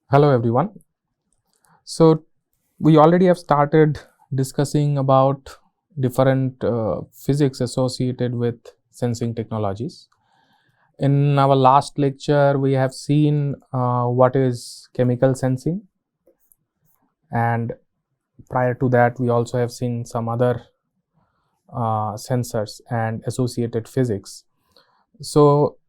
Hello everyone. So we already have started discussing about different physics associated with sensing technologies. In our last lecture, we have seen what is chemical sensing, and prior to that, we also have seen some other sensors and associated physics. So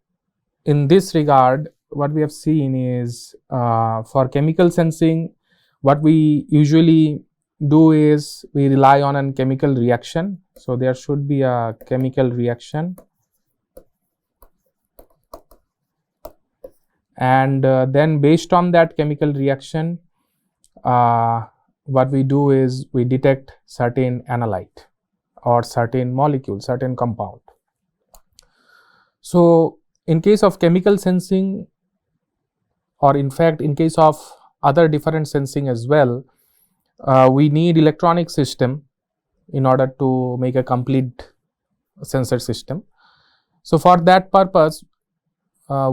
in this regard, what we have seen is for chemical sensing, what we usually do is we rely on a chemical reaction. So there should be a chemical reaction, and then based on that chemical reaction, what we do is we detect certain analyte or certain molecule, certain compound. So in case of chemical sensing, or in fact in case of other different sensing as well, we need electronic system in order to make a complete sensor system. So for that purpose,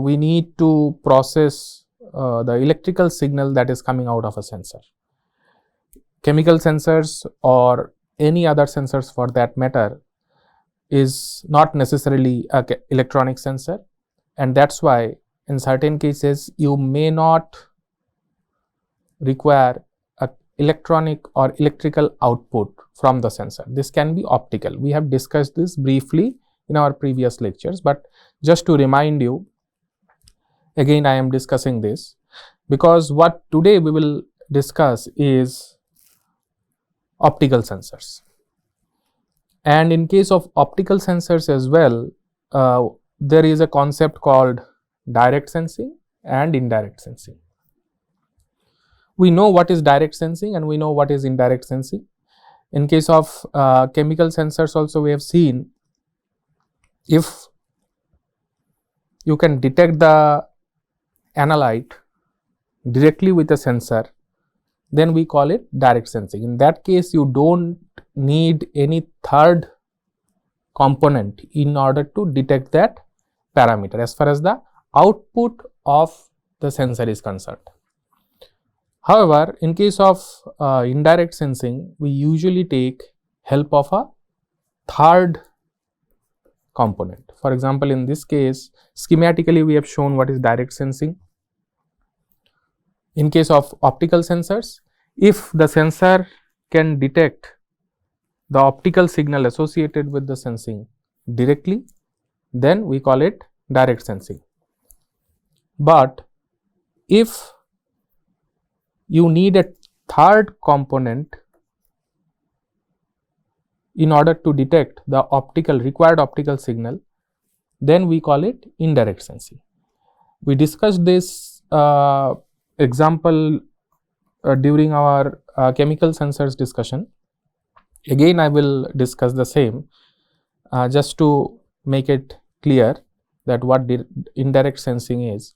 we need to process the electrical signal that is coming out of a sensor. Chemical sensors or any other sensors for that matter is not necessarily a electronic sensor, and that's why in certain cases you may not require a electronic or electrical output from the sensor. This can be optical. We have discussed this briefly in our previous lectures, but just to remind you, again I am discussing this because what today we will discuss is optical sensors. And in case of optical sensors as well, there is a concept called direct sensing and indirect sensing. We know what is direct sensing and we know what is indirect sensing. In case of chemical sensors also, we have seen if you can detect the analyte directly with a sensor, then we call it direct sensing. In that case, you don't need any third component in order to detect that parameter as far as the output of the sensor is concerned. However, in case of indirect sensing, we usually take help of a third component. For example, in this case, schematically we have shown what is direct sensing. In case of optical sensors, if the sensor can detect the optical signal associated with the sensing directly, then we call it direct sensing. But if you need a third component in order to detect the required optical signal, then we call it indirect sensing. We discussed this example during our chemical sensors discussion. Again, I will discuss the same just to make it clear that what indirect sensing is.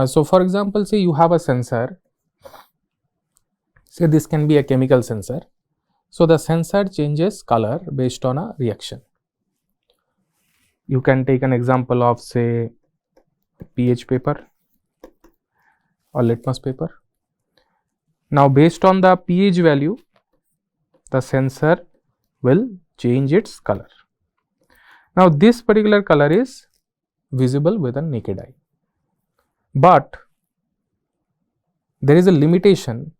So for example, say you have a sensor, say this can be a chemical sensor. So the sensor changes color based on a reaction. You can take an example of say pH paper or litmus paper. Now based on the pH value, the sensor will change its color. Now this particular color is visible with a naked eye, but there is a limitation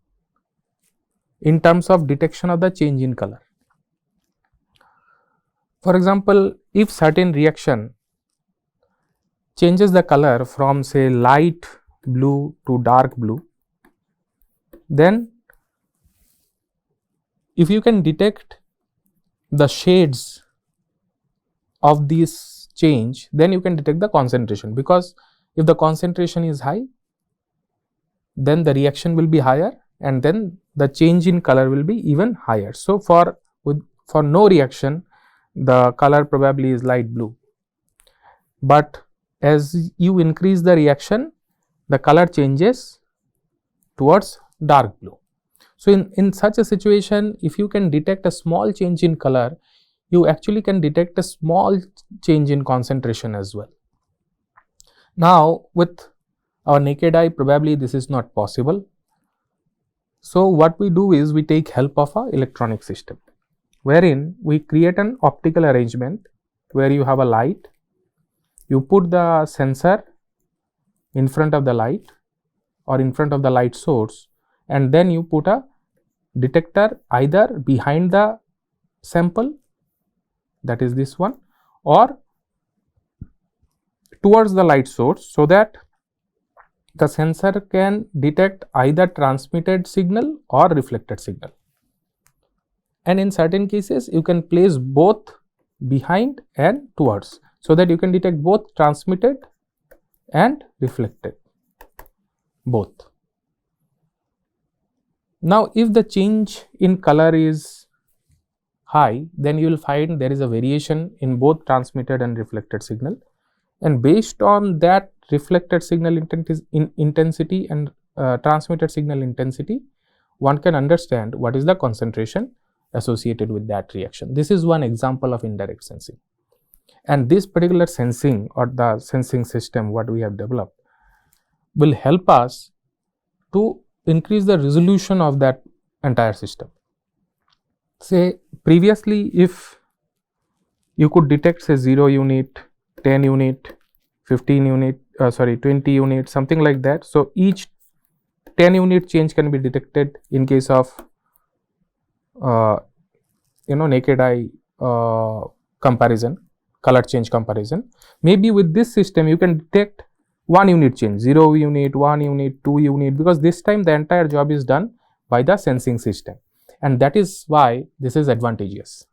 in terms of detection of the change in color. For example, if certain reaction changes the color from say light blue to dark blue, then if you can detect the shades of this change, then you can detect the concentration, because if the concentration is high, then the reaction will be higher and then the change in color will be even higher. So for no reaction, the color probably is light blue, but as you increase the reaction, the color changes towards dark blue. So in such a situation, if you can detect a small change in color, you actually can detect a small change in concentration as well. Now with Our naked eye, probably this is not possible. So what we do is we take help of a electronic system, wherein we create an optical arrangement where you have a light, you put the sensor in front of the light or in front of the light source, and then you put a detector either behind the sample, that is this one, or towards the light source, so that the sensor can detect either transmitted signal or reflected signal. And in certain cases you can place both behind and towards, so that you can detect both transmitted and reflected, both. Now if the change in color is high, then you will find there is a variation in both transmitted and reflected signal, and based on that reflected signal intensity and transmitted signal intensity, one can understand what is the concentration associated with that reaction. This is one example of indirect sensing, and this particular sensing or the sensing system what we have developed will help us to increase the resolution of that entire system. Say previously, if you could detect say 0 unit, 10 unit, 15 unit, 20 unit, something like that. So each 10 unit change can be detected in case of naked eye comparison, color change comparison. Maybe with this system you can detect 1 unit change, 0 unit, 1 unit, 2 unit, because this time the entire job is done by the sensing system, and that is why this is advantageous.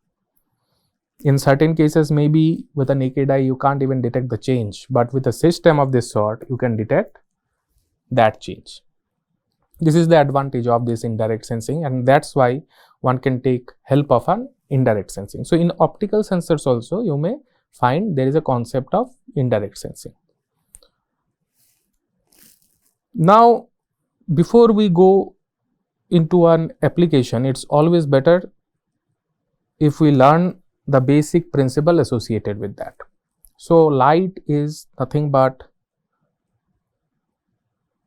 In certain cases, maybe with a naked eye you can't even detect the change, but with a system of this sort you can detect that change. This is the advantage of this indirect sensing, and that's why one can take help of an indirect sensing. So in optical sensors also you may find there is a concept of indirect sensing. Now before we go into an application, it's always better if we learn the basic principle associated with that. So light is nothing but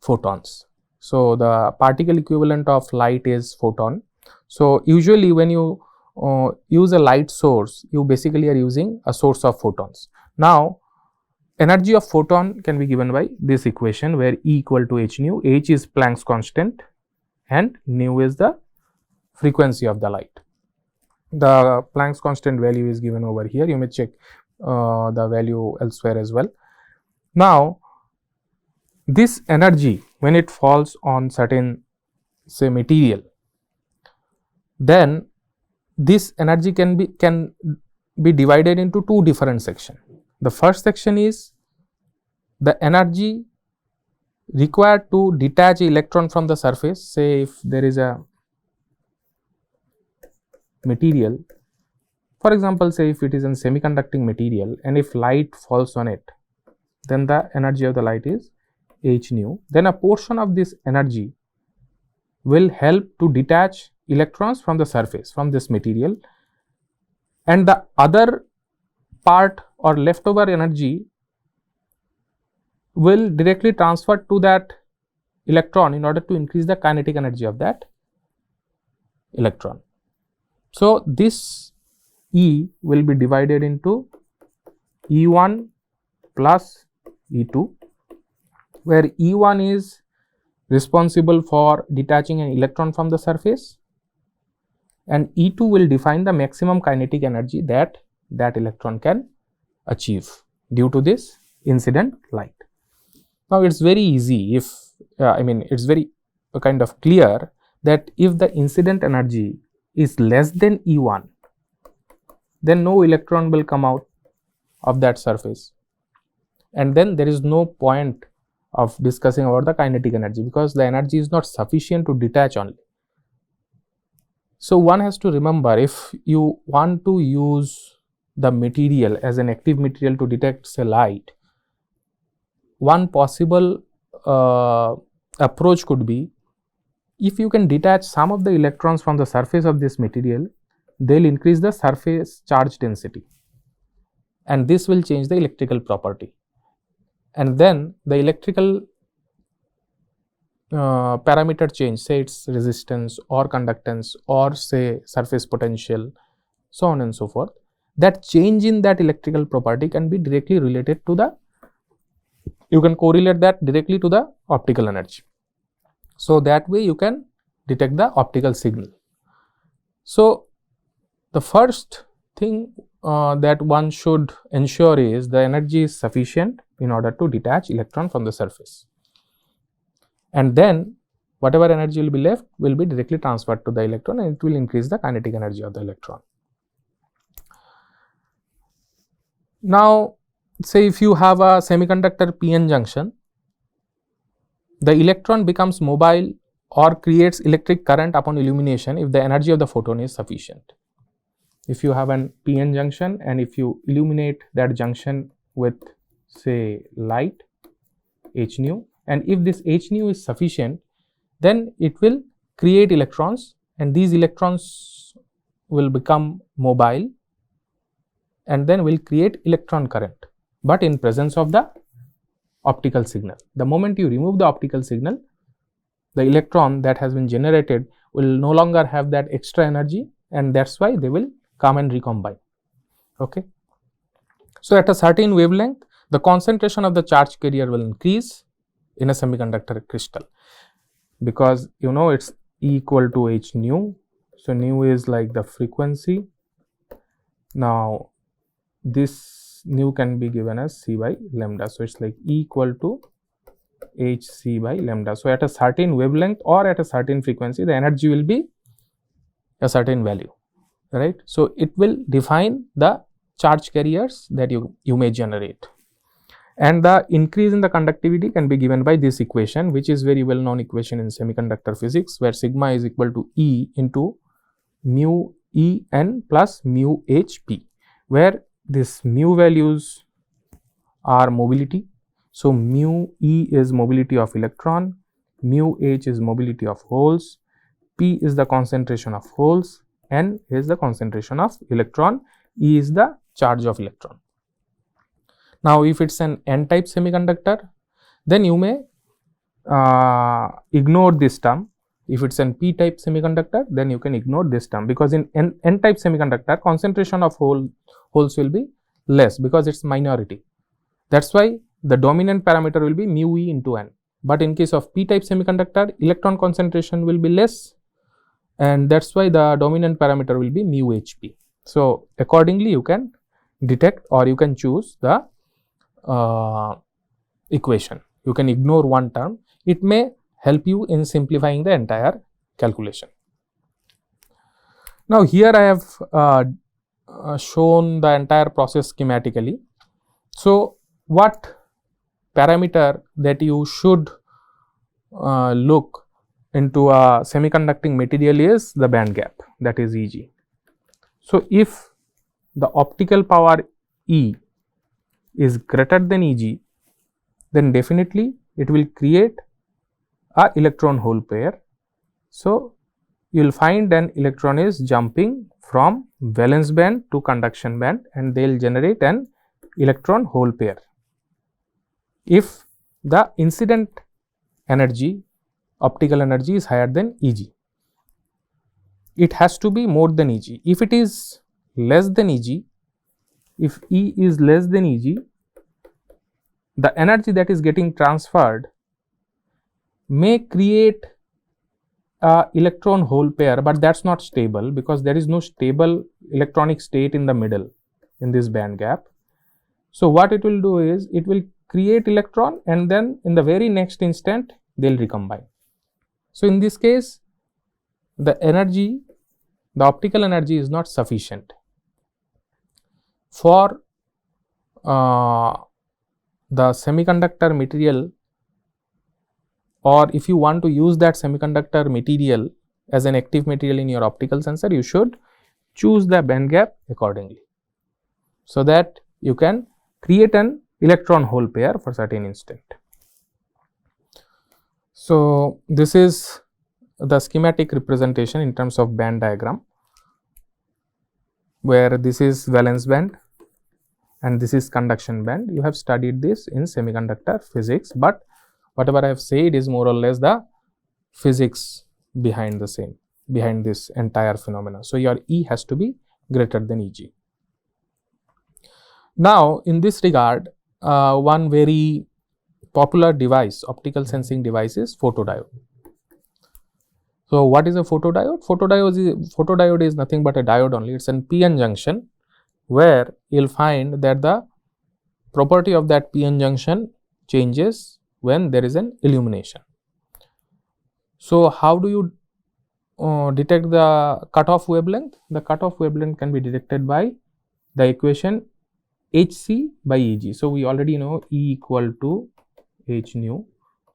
photons. So the particle equivalent of light is photon. So usually when you use a light source, you basically are using a source of photons. Now energy of photon can be given by this equation, where E equal to h nu. H is Planck's constant and nu is the frequency of the light. The Planck's constant value is given over here. You may check the value elsewhere as well. Now this energy, when it falls on certain say material, then this energy can be divided into two different sections. The first section is the energy required to detach an electron from the surface. Say if there is a material, for example, say if it is a semiconducting material, and if light falls on it, then the energy of the light is h nu. Then a portion of this energy will help to detach electrons from the surface, from this material, and the other part or leftover energy will directly transfer to that electron in order to increase the kinetic energy of that electron. So this E will be divided into E1 plus E2, where E1 is responsible for detaching an electron from the surface, and E2 will define the maximum kinetic energy that electron can achieve due to this incident light. Now it's very easy, if it's very kind of clear that if the incident energy is less than E1, then no electron will come out of that surface, and then there is no point of discussing about the kinetic energy, because the energy is not sufficient to detach only. So one has to remember, if you want to use the material as an active material to detect say light, one possible approach could be, if you can detach some of the electrons from the surface of this material, they will increase the surface charge density, and this will change the electrical property, and then the electrical parameter change, say its resistance or conductance or say surface potential, so on and so forth, that change in that electrical property can be directly related to the, you can correlate that directly to the optical energy. So, that way you can detect the optical signal. So, the first thing that one should ensure is the energy is sufficient in order to detach electron from the surface, and then whatever energy will be left will be directly transferred to the electron, and it will increase the kinetic energy of the electron. Now, say if you have a semiconductor PN junction, the electron becomes mobile or creates electric current upon illumination if the energy of the photon is sufficient. If you have an PN junction and if you illuminate that junction with say light h nu, and if this h nu is sufficient, then it will create electrons, and these electrons will become mobile and then will create electron current, but in presence of the optical signal. The moment you remove the optical signal, the electron that has been generated will no longer have that extra energy, and that is why they will come and recombine. Okay. So, at a certain wavelength, the concentration of the charge carrier will increase in a semiconductor crystal, because you know it is E equal to h nu. So, nu is like the frequency. Now, this nu can be given as c by lambda. So, it is like E equal to h c by lambda. So, at a certain wavelength or at a certain frequency, the energy will be a certain value, right. So, it will define the charge carriers that you may generate, and the increase in the conductivity can be given by this equation, which is very well known equation in semiconductor physics, where sigma is equal to E into mu E n plus mu h p, where this mu values are mobility. So, mu E is mobility of electron, mu h is mobility of holes, p is the concentration of holes, n is the concentration of electron, E is the charge of electron. Now, if it is an n-type semiconductor, then you may ignore this term. If it is an p-type semiconductor, then you can ignore this term, because in n-type semiconductor, concentration of holes will be less because it is minority. That is why the dominant parameter will be mu E into n. But in case of p-type semiconductor, electron concentration will be less, and that is why the dominant parameter will be mu Hp. So, accordingly you can detect or you can choose the equation. You can ignore one term. It may help you in simplifying the entire calculation. Now, here I have shown the entire process schematically. So, what parameter that you should look into a semiconducting material is the band gap, that is Eg. So, if the optical power E is greater than Eg, then definitely it will create a electron hole pair. So, you will find an electron is jumping from valence band to conduction band, and they will generate an electron hole pair. If the incident energy, optical energy is higher than Eg, it has to be more than Eg. If it is less than Eg, if E is less than Eg, the energy that is getting transferred may create a electron hole pair, but that is not stable, because there is no stable electronic state in the middle in this band gap. So, what it will do is it will create electron, and then in the very next instant they will recombine. So, in this case the energy, the optical energy is not sufficient for the semiconductor material, or if you want to use that semiconductor material as an active material in your optical sensor, you should choose the band gap accordingly, so that you can create an electron hole pair for certain instant. So, this is the schematic representation in terms of band diagram, where this is valence band and this is conduction band. You have studied this in semiconductor physics, but whatever I have said is more or less the physics behind this entire phenomena. So your E has to be greater than Eg. Now in this regard, one very popular device, optical sensing device, is photodiode. So what is a photodiode? Photodiode is nothing but a diode only. It's an PN junction, where you'll find that the property of that PN junction changes when there is an illumination. So how do you detect the cutoff wavelength? The cutoff wavelength can be detected by the equation Hc by Eg. So we already know E equal to h nu.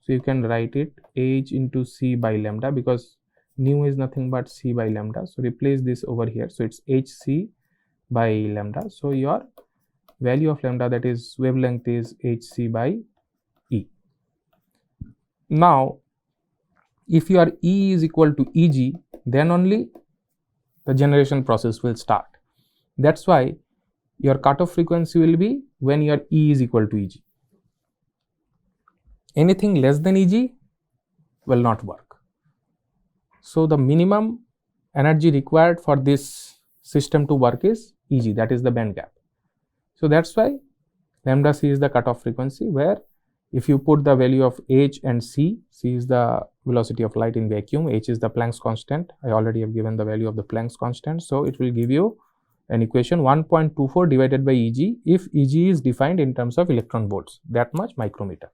So you can write it h into c by lambda, because nu is nothing but c by lambda. So replace this over here. So it's hc by lambda. So your value of lambda, that is wavelength, is hc by E. Now if your E is equal to Eg, then only the generation process will start. That's why your cutoff frequency will be when your E is equal to Eg. Anything less than Eg will not work. So the minimum energy required for this system to work is Eg, that is the band gap. So that's why lambda c is the cutoff frequency, where if you put the value of h and c is the velocity of light in vacuum, h is the Planck's constant. I already have given the value of the Planck's constant. So it will give you an equation 1.24 divided by Eg, if Eg is defined in terms of electron volts, that much micrometer,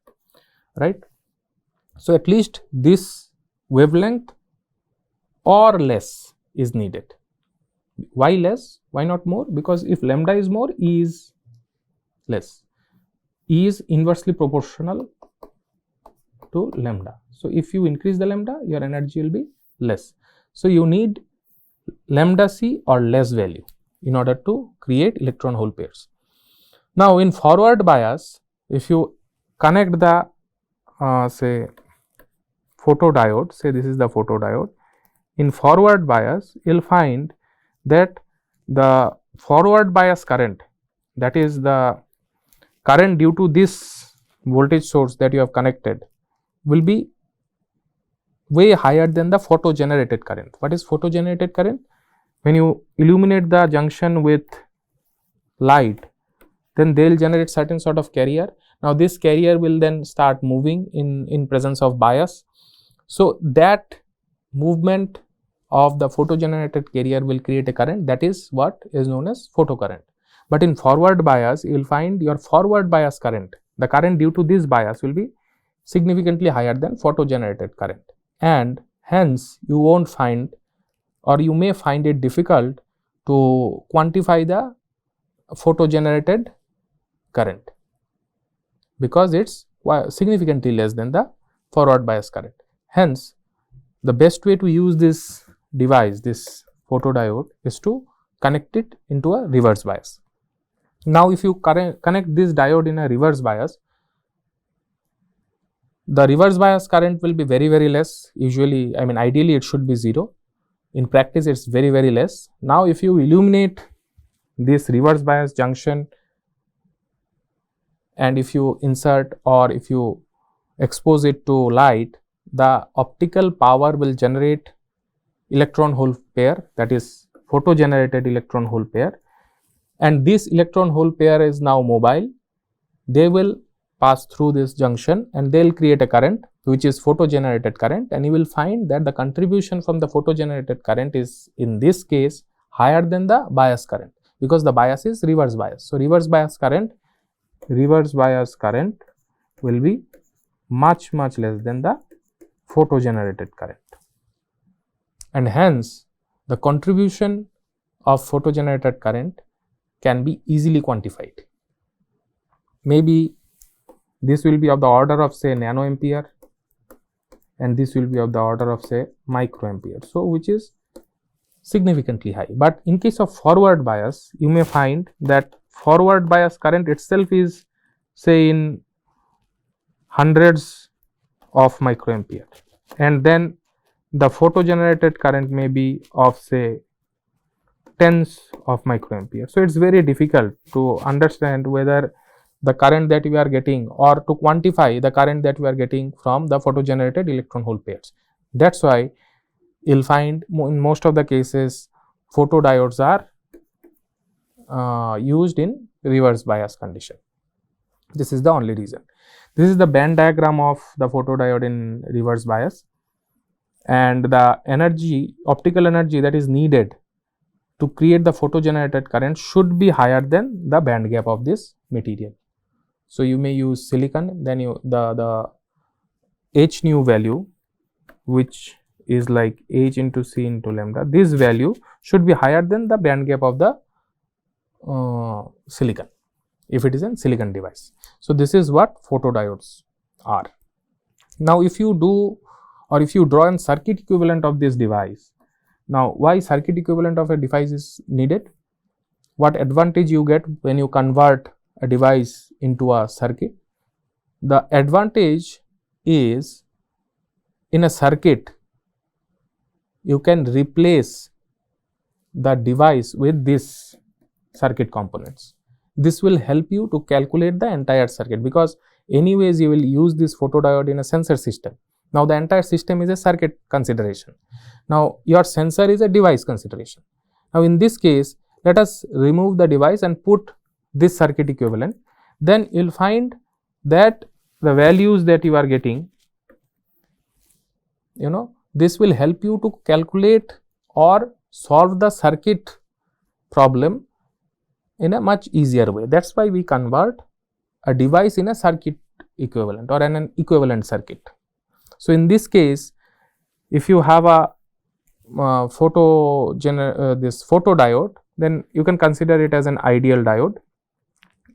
right? So at least this wavelength or less is needed. Why less? Why not more? Because if lambda is more, E is less. E is inversely proportional to lambda. So if you increase the lambda, your energy will be less. So you need lambda c or less value in order to create electron hole pairs. Now in forward bias, if you connect the say photodiode, say this is the photodiode, in forward bias you'll find that the forward bias current, that is the current due to this voltage source that you have connected, will be way higher than the photo generated current. What is photo generated current? When you illuminate the junction with light, then they will generate certain sort of carrier. Now this carrier will then start moving in presence of bias. So that movement of the photo generated carrier will create a current, that is what is known as photocurrent. But in forward bias, you will find your forward bias current, the current due to this bias, will be significantly higher than photo generated current, and hence you won't find, or you may find it difficult to quantify the photo generated current, because it's significantly less than the forward bias current. Hence the best way to use this device, this photodiode, is to connect it into a reverse bias. Now if you connect this diode in a reverse bias, the reverse bias current will be very, very less. Usually, I mean, ideally it should be 0. In practice, it's very, very less. Now if you illuminate this reverse bias junction, and if you insert or if you expose it to light, the optical power will generate electron hole pair, that is photo generated electron hole pair, and this electron hole pair is now mobile. They will pass through this junction and they will create a current, which is photo generated current, and you will find that the contribution from the photo generated current is in this case higher than the bias current, because the bias is reverse bias. So reverse bias current will be much less than the photo generated current, and hence the contribution of photo generated current can be easily quantified. Maybe this will be of the order of say nanoampere, and this will be of the order of say microampere, so which is significantly high. But in case of forward bias, you may find that forward bias current itself is say in hundreds of microampere, and then the photo generated current may be of say tens of microampere. So it's very difficult to understand whether the current that we are getting, or to quantify the current that we are getting from the photo generated electron hole pairs. That's why you'll find in most of the cases photodiodes are used in reverse bias condition. This is the only reason. This is the band diagram of the photodiode in reverse bias, and the energy, optical energy that is needed to create the photogenerated current should be higher than the band gap of this material. So you may use silicon, then the h nu value, which is like h into c into lambda, this value should be higher than the band gap of the silicon if it is a silicon device. So this is what photodiodes are. Now if you do, or if you draw a circuit equivalent of this device, now why circuit equivalent of a device is needed? What advantage you get when you convert a device into a circuit? The advantage is, in a circuit you can replace the device with this circuit components. This will help you to calculate the entire circuit, because anyways you will use this photodiode in a sensor system. Now the entire system is a circuit consideration. Now your sensor is a device consideration. Now in this case, let us remove the device and put this circuit equivalent. Then you will find that the values that you are getting, this will help you to calculate or solve the circuit problem in a much easier way. That's why we convert a device in a circuit equivalent or an equivalent circuit. So in this case, if you have a this photodiode, then you can consider it as an ideal diode.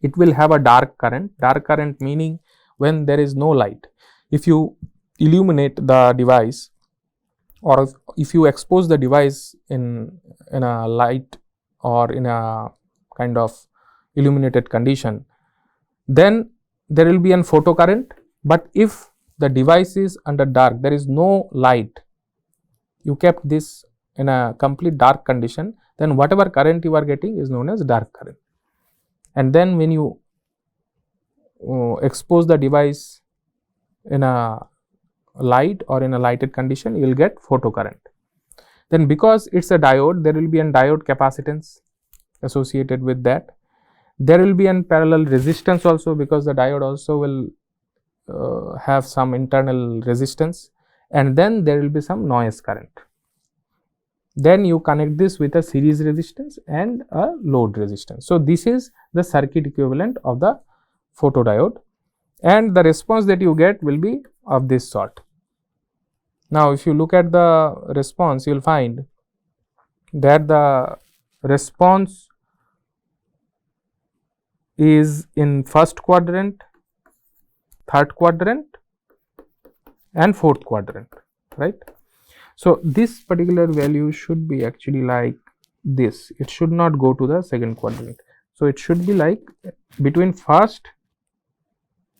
It will have a dark current meaning when there is no light. If you illuminate the device, or if you expose the device in a light or in a kind of illuminated condition, then there will be an photocurrent. But if the device is under dark, there is no light, you kept this in a complete dark condition, then whatever current you are getting is known as dark current. And then when you expose the device in a light or in a lighted condition, you will get photocurrent. Then because it is a diode, there will be a diode capacitance associated with that. There will be a parallel resistance also, because the diode also will have some internal resistance, and then there will be some noise current. Then you connect this with a series resistance and a load resistance. So this is the circuit equivalent of the photodiode, and the response that you get will be of this sort. Now if you look at the response, you will find that the response is in first quadrant, third quadrant and fourth quadrant, right? So this particular value should be actually like this. It should not go to the second quadrant. So it should be like between first,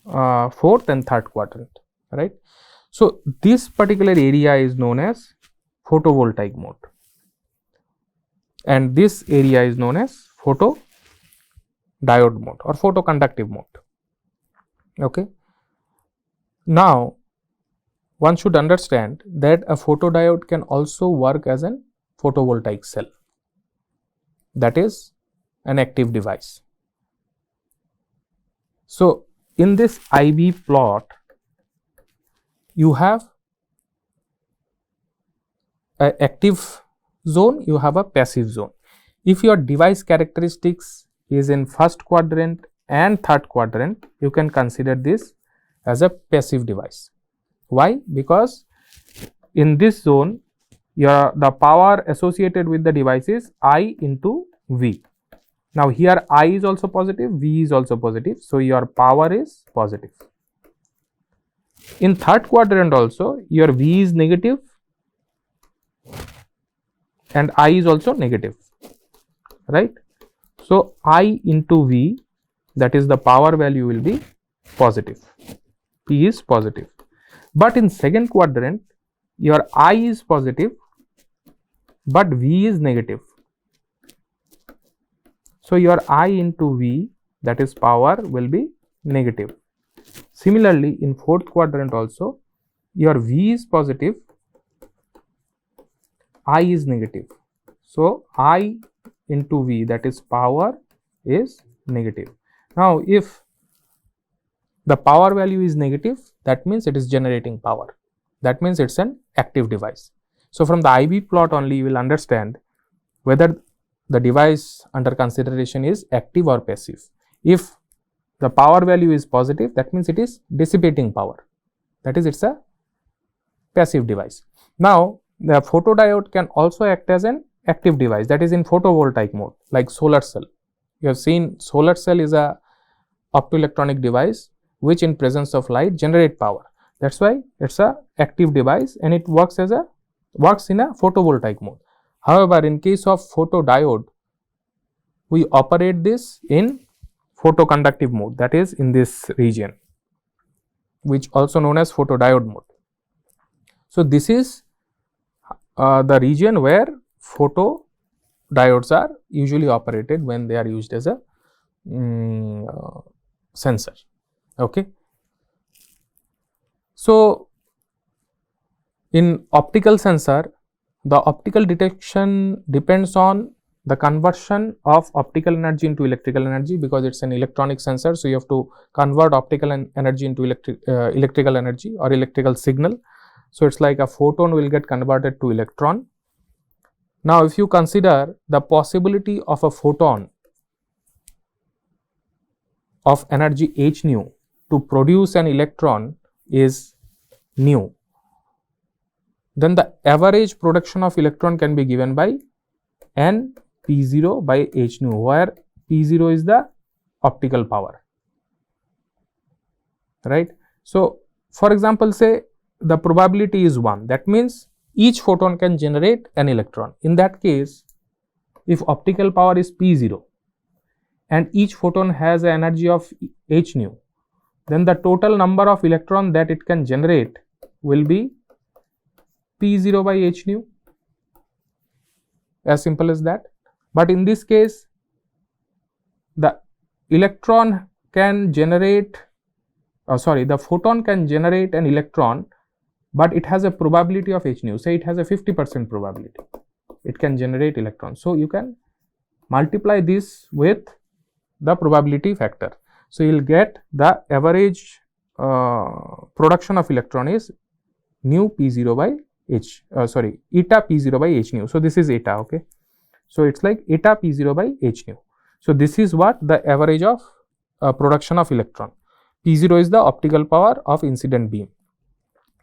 fourth and third quadrant, right? So this particular area is known as photovoltaic mode, and this area is known as photodiode mode or photoconductive mode. Okay. Now one should understand that a photodiode can also work as an photovoltaic cell, that is an active device. So in this IV plot, you have an active zone, you have a passive zone. If your device characteristics is in first quadrant and third quadrant, you can consider this as a passive device. Why? Because in this zone, the power associated with the device is I into V. Now here I is also positive, V is also positive, so your power is positive. In third quadrant also, your V is negative and I is also negative, right? So I into V, that is the power value, will be positive, P is positive. But in second quadrant, your I is positive but V is negative. So your I into V, that is power, will be negative. Similarly, in fourth quadrant also, your V is positive I is negative. So I into V, that is power, is negative. Now if the power value is negative, that means it is generating power. That means it's an active device. So from the IV plot only you will understand whether the device under consideration is active or passive. If the power value is positive, that means it is dissipating power. That is, it's a passive device. Now the photodiode can also act as an active device, that is in photovoltaic mode, like solar cell. You have seen solar cell is a optoelectronic device which in presence of light generate power. That's why it's a active device and it works in a photovoltaic mode. However, in case of photodiode, we operate this in photoconductive mode, that is in this region, which also known as photodiode mode. So this is the region where photodiodes are usually operated when they are used as a sensor. Okay. So in optical sensor, the optical detection depends on the conversion of optical energy into electrical energy, because it's an electronic sensor. So you have to convert optical energy into electrical energy or electrical signal. So it's like a photon will get converted to electron. Now if you consider the possibility of a photon of energy h nu to produce an electron is nu, then the average production of electron can be given by N/P0 by h nu, where P0 is the optical power, right. So for example, say the probability is 1, that means each photon can generate an electron. In that case, if optical power is P0 and each photon has an energy of h nu, then the total number of electron that it can generate will be P0 by h nu, as simple as that. But in this case, the electron can generate, the photon can generate an electron, but it has a probability of h nu. Say it has a 50% probability, it can generate electrons. So you can multiply this with the probability factor. So you will get the average production of electron is nu P0 by eta P0 by h nu. So this is eta, okay. So it's like eta P0 by h nu. So this is what the average of production of electron. P0 is the optical power of incident beam.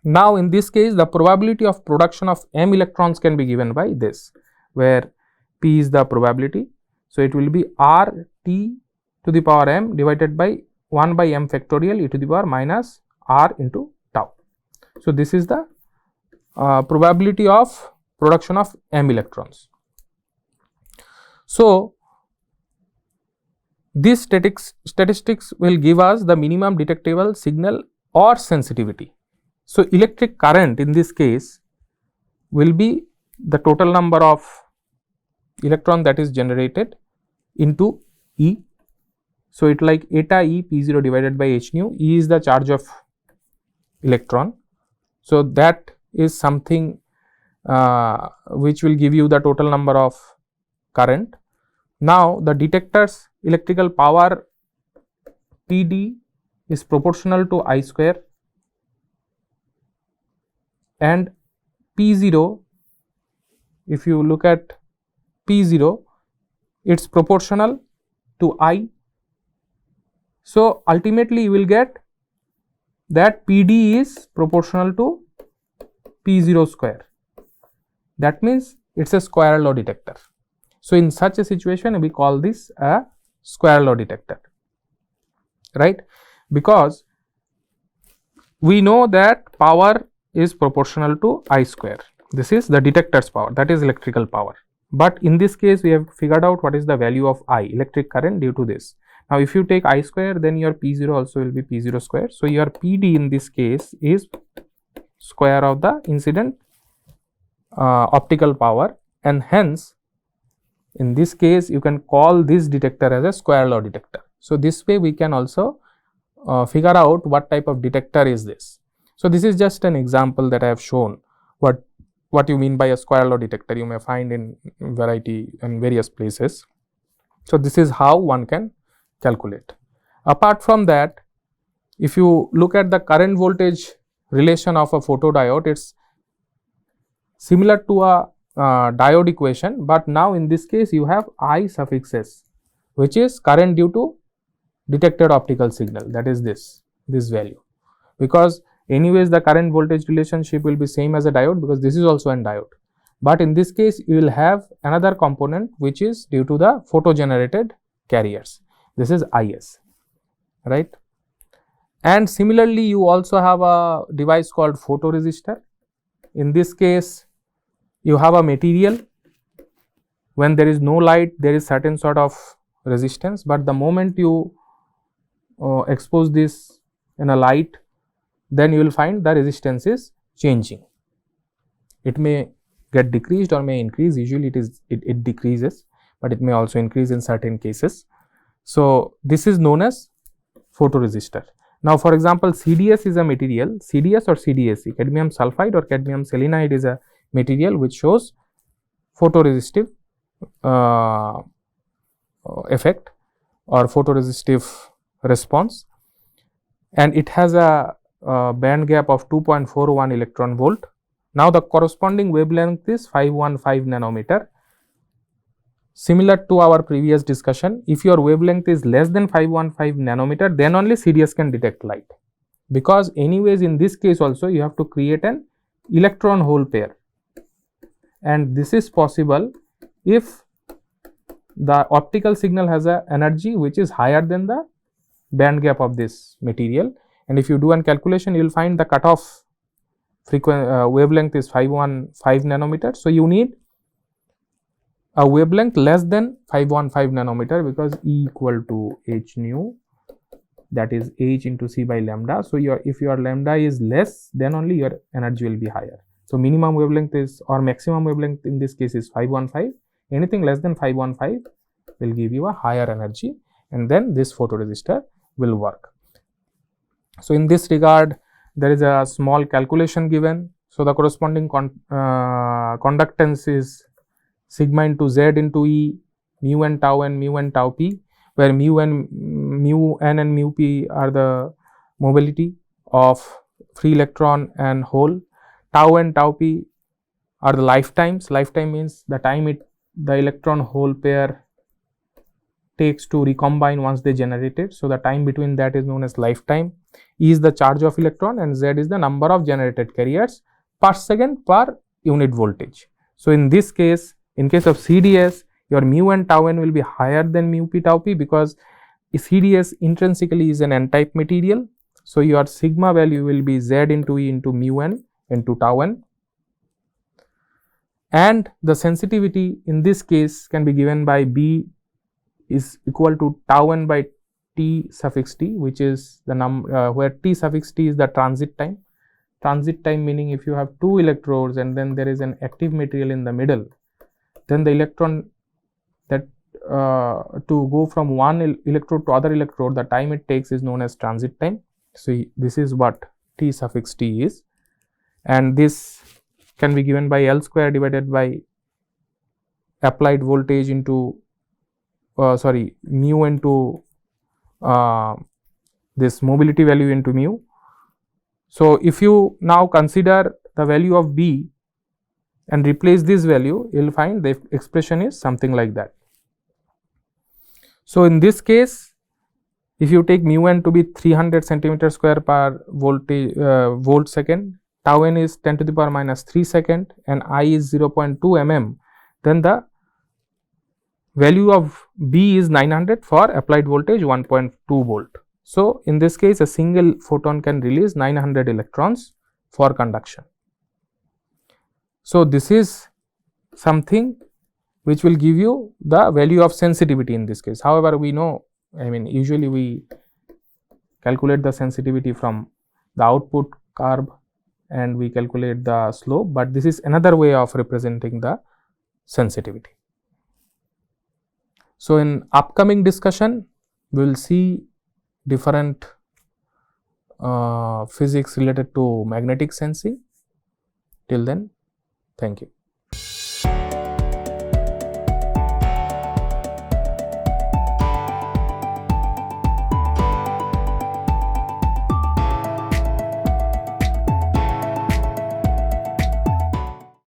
Now in this case, the probability of production of m electrons can be given by this, where P is the probability. So it will be RT to the power m divided by 1 by m factorial e to the power minus r into tau. So this is the probability of production of m electrons. So these statistics will give us the minimum detectable signal or sensitivity. So electric current in this case will be the total number of electron that is generated into E. So it like eta E P0 divided by h nu. E is the charge of electron. So that is something which will give you the total number of current. Now the detector's electrical power PD is proportional to I square, and P0, if you look at P0, it's proportional to I. So ultimately you will get that PD is proportional to P0 square. That means it's a square law detector. So in such a situation we call this a square law detector, right? Because we know that power is proportional to I square. This is the detector's power, that is electrical power. But in this case we have figured out what is the value of I, electric current, due to this. Now if you take I square, then your P0 also will be P0 square. So your PD in this case is square of the incident optical power, and hence in this case you can call this detector as a square law detector. So this way we can also figure out what type of detector is this. So this is just an example that I have shown what what you mean by a square law detector you may find in variety and various places. So, this is how one can calculate. Apart from that, if you look at the current voltage relation of a photodiode, it is similar to a diode equation, but now in this case you have I suffix s, which is current due to detected optical signal, that is this value, because anyways the current voltage relationship will be same as a diode, because this is also an diode, but in this case you will have another component which is due to the photo generated carriers, this is Is, right. And similarly you also have a device called photoresistor. In this case you have a material, when there is no light there is certain sort of resistance, but the moment you expose this in a light, then you will find the resistance is changing. It may get decreased or may increase, usually it decreases, but it may also increase in certain cases. So, this is known as photoresistor. Now, for example, CDS is a material, CDS or CDSC, cadmium sulfide or cadmium selenide is a material which shows photoresistive effect or photoresistive response, and it has a band gap of 2.41 electron volt. Now, the corresponding wavelength is 515 nanometer. Similar to our previous discussion, if your wavelength is less than 515 nanometer, then only CDS can detect light, because anyways in this case also you have to create an electron hole pair, and this is possible if the optical signal has a energy which is higher than the band gap of this material, and if you do a calculation you will find the cutoff wavelength is 515 nanometer. So, you need a wavelength less than 515 nanometer, because E equal to h nu, that is h into c by lambda. So, if your lambda is less, then only your energy will be higher. So, minimum wavelength is or maximum wavelength in this case is 515, anything less than 515 will give you a higher energy, and then this photoresistor will work. So, in this regard there is a small calculation given. So, the corresponding conductance is sigma into z into E, mu n tau and mu n tau p, where mu n and mu p are the mobility of free electron and hole. Tau and tau p are the lifetimes. Lifetime means the time the electron hole pair takes to recombine once they generated. So, the time between that is known as lifetime. E is the charge of electron and Z is the number of generated carriers per second per unit voltage. So, in this case, in case of CDS, your mu and tau n will be higher than mu p tau p, because CDS intrinsically is an n-type material. So, your sigma value will be Z into E into mu n into tau n, and the sensitivity in this case can be given by B is equal to tau n by T suffix T, which is the where T suffix T is the transit time. Transit time meaning if you have two electrodes and then there is an active material in the middle, then the electron that to go from one electrode to other electrode, the time it takes is known as transit time. So, this is what T suffix T is, and this can be given by L square divided by applied voltage into mu into this mobility value into mu. So, if you now consider the value of B and replace this value, you will find the expression is something like that. So, in this case, if you take mu n to be 300 centimeter square per volt second, tau n is 10 to the power minus 3 second and I is 0.2 mm, then the value of B is 900 for applied voltage 1.2 volt. So, in this case a single photon can release 900 electrons for conduction. So, this is something which will give you the value of sensitivity in this case. However, we know, usually we calculate the sensitivity from the output curve and we calculate the slope, but this is another way of representing the sensitivity. So, in upcoming discussion, we will see different physics related to magnetic sensing. Till then, Thank you.